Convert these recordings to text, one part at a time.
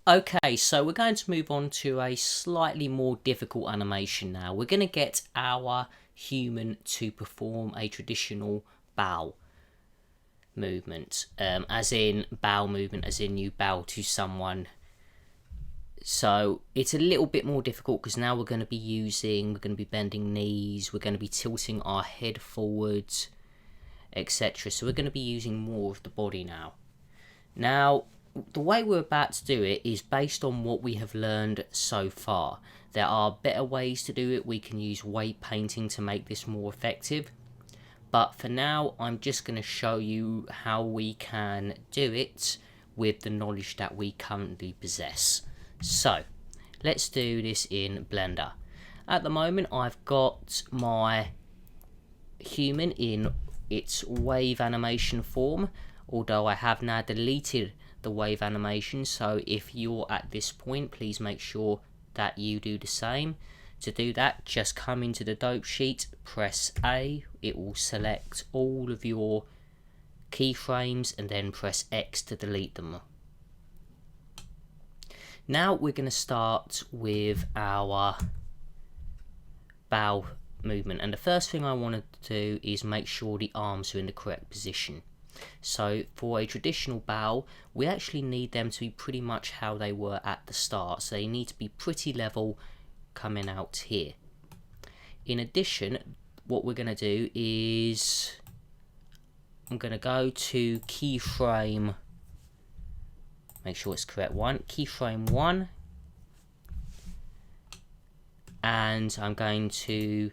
Okay, so we're going to move on to a slightly more difficult animation now. We're going to get our human to perform a traditional bow movement, as in bow movement, as in you bow to someone. So it's a little bit more difficult because now we're going to be bending knees, we're going to be tilting our head forwards, etc. So we're going to be using more of the body now. Now, the way we're about to do it is based on what we have learned so far. There are better ways to do it. We can use weight painting to make this more effective. But for now, I'm just going to show you how we can do it with the knowledge that we currently possess. So, let's do this in Blender. At the moment, I've got my human in its wave animation form, although I have now deleted the wave animation, so if you're at this point, please make sure that you do the same. To do that, just come into the dope sheet, press A, it will select all of your keyframes, and then press X to delete them. Now we're going to start with our bow movement, and the first thing I want to do is make sure the arms are in the correct position. So for a traditional bow, we actually need them to be pretty much how they were at the start, so they need to be pretty level coming out here. In addition, what we're going to do is I'm going to go to keyframe, make sure it's correct one, keyframe 1, and I'm going to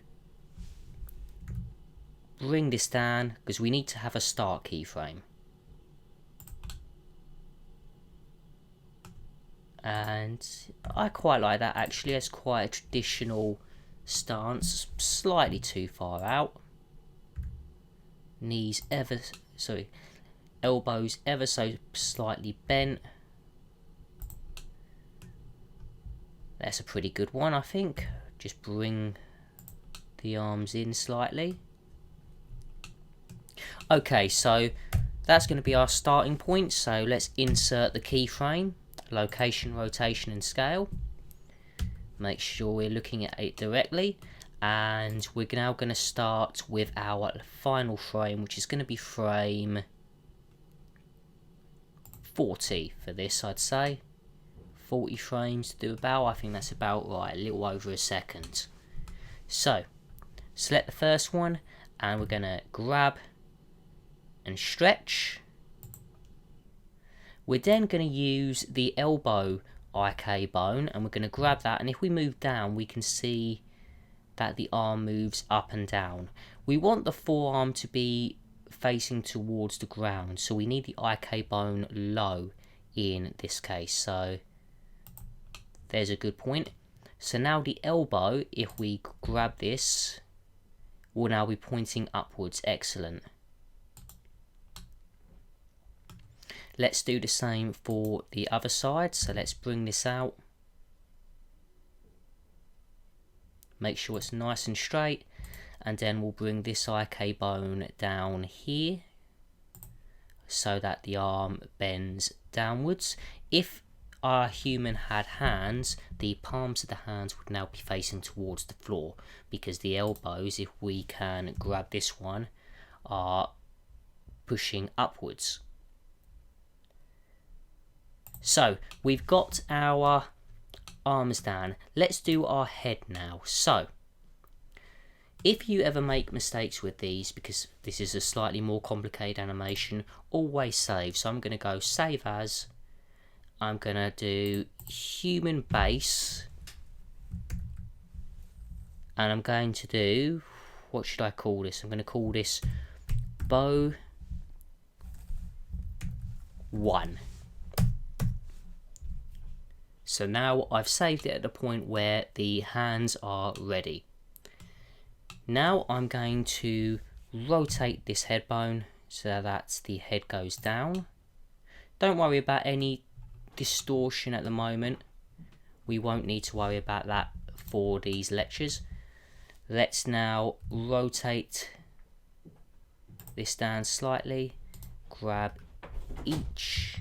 bring this down because we need to have a start keyframe. And I quite like that actually, it's quite a traditional stance, slightly too far out. Elbows ever so slightly bent. That's a pretty good one, I think. Just bring the arms in slightly. Okay, so that's going to be our starting point, so let's insert the keyframe, location, rotation and scale. Make sure we're looking at it directly, and we're now going to start with our final frame, which is going to be frame 40 for this, I'd say. 40 frames to do a bow, I think that's about right, a little over a second. So, select the first one, and we're going to grab and stretch. We're then going to use the elbow IK bone, and we're going to grab that, and if we move down we can see that the arm moves up and down. We want the forearm to be facing towards the ground, so we need the IK bone low in this case, so there's a good point. So now the elbow, if we grab this, will now be pointing upwards. Excellent. Let's do the same for the other side, so let's bring this out. Make sure it's nice and straight, and then we'll bring this IK bone down here so that the arm bends downwards. If our human had hands, the palms of the hands would now be facing towards the floor, because the elbows, if we can grab this one, are pushing upwards. So we've got our arms down. Let's do our head now. So if you ever make mistakes with these, because this is a slightly more complicated animation, always save. So I'm going to go save as. I'm going to do human base, and I'm going to do, what should I call this? I'm going to call this bow 1. So now I've saved it at the point where the hands are ready. Now I'm going to rotate this head bone so that the head goes down. Don't worry about any distortion at the moment. We won't need to worry about that for these lectures. Let's now rotate this down slightly, grab each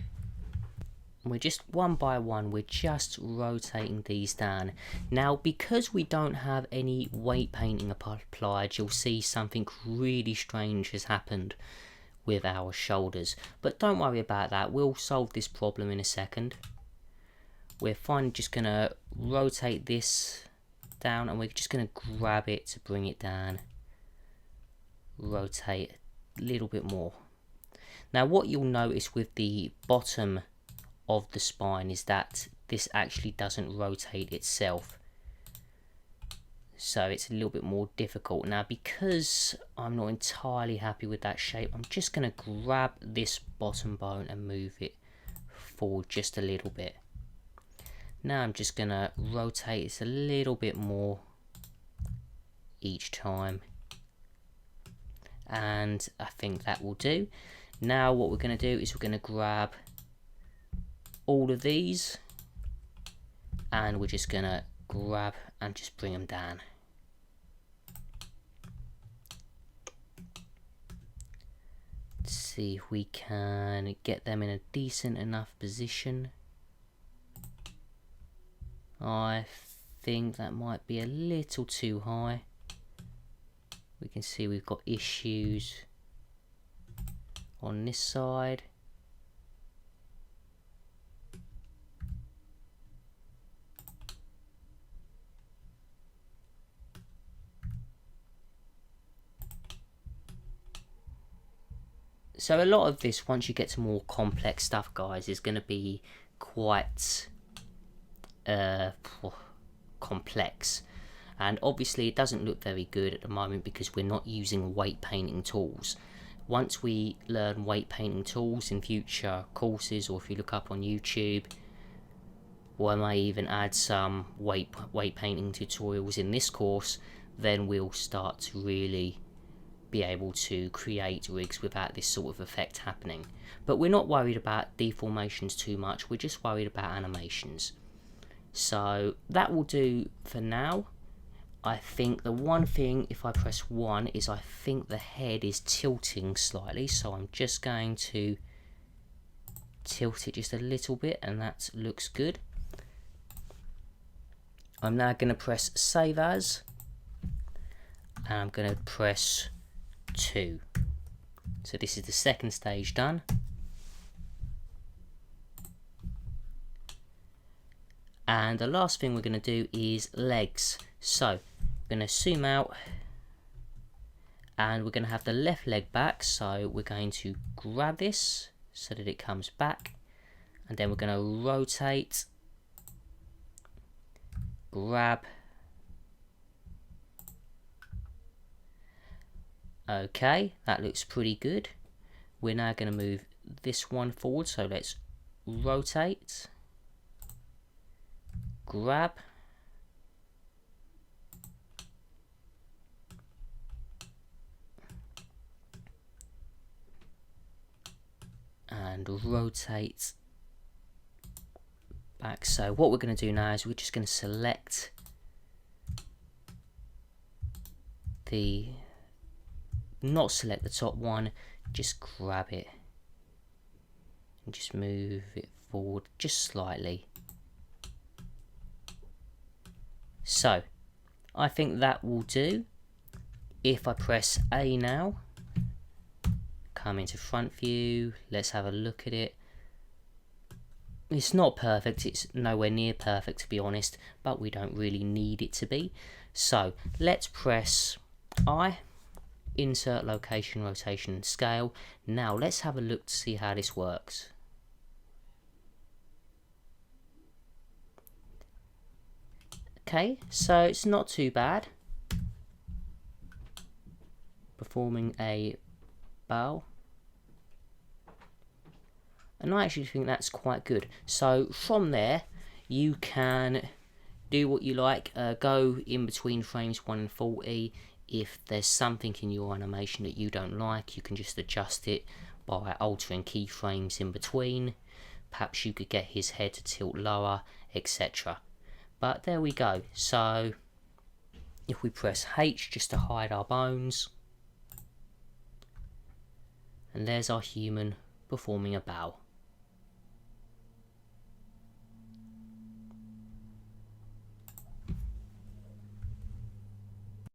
we're just one by one, we're just rotating these down. Now, because we don't have any weight painting applied, you'll see something really strange has happened with our shoulders. But don't worry about that, we'll solve this problem in a second. We're finally just going to rotate this down, and we're just going to grab it to bring it down. Rotate a little bit more. Now, what you'll notice with the bottom of the spine is that this actually doesn't rotate itself, so it's a little bit more difficult. Now, because I'm not entirely happy with that shape, I'm just going to grab this bottom bone and move it forward just a little bit. Now I'm just going to rotate it a little bit more each time, and I think that will do. Now what we're going to do is we're going to grab all of these, and we're just going to grab and just bring them down. Let's see if we can get them in a decent enough position. I think that might be a little too high. We can see we've got issues on this side. So a lot of this, once you get to more complex stuff, guys, is going to be quite complex, and obviously it doesn't look very good at the moment because we're not using weight painting tools. Once we learn weight painting tools in future courses, or if you look up on YouTube, or I may even add some weight painting tutorials in this course, then we'll start to really be able to create rigs without this sort of effect happening. But we're not worried about deformations too much, we're just worried about animations. So that will do for now. I think the one thing, if I press 1, is I think the head is tilting slightly, so I'm just going to tilt it just a little bit, and that looks good. I'm now going to press Save As, and I'm going to press 2. So this is the second stage done. And the last thing we're going to do is legs. So we're going to zoom out, and we're going to have the left leg back, so we're going to grab this so that it comes back, and then we're going to rotate, grab. Okay, that looks pretty good. We're now going to move this one forward, so let's rotate, grab, and rotate back. So what we're going to do now is we're just going to select the, not select the top one, just grab it and just move it forward just slightly. So I think that will do. If I press A now, come into front view, let's have a look at it. It's not perfect, it's nowhere near perfect to be honest, but we don't really need it to be. So let's press I, insert location, rotation and scale. Now let's have a look to see how this works. Okay, so it's not too bad. Performing a bow. And I actually think that's quite good. So from there, you can do what you like. Go in between frames 1 and 40. If there's something in your animation that you don't like, you can just adjust it by altering keyframes in between. Perhaps you could get his head to tilt lower, etc. But there we go. So if we press H just to hide our bones, and there's our human performing a bow.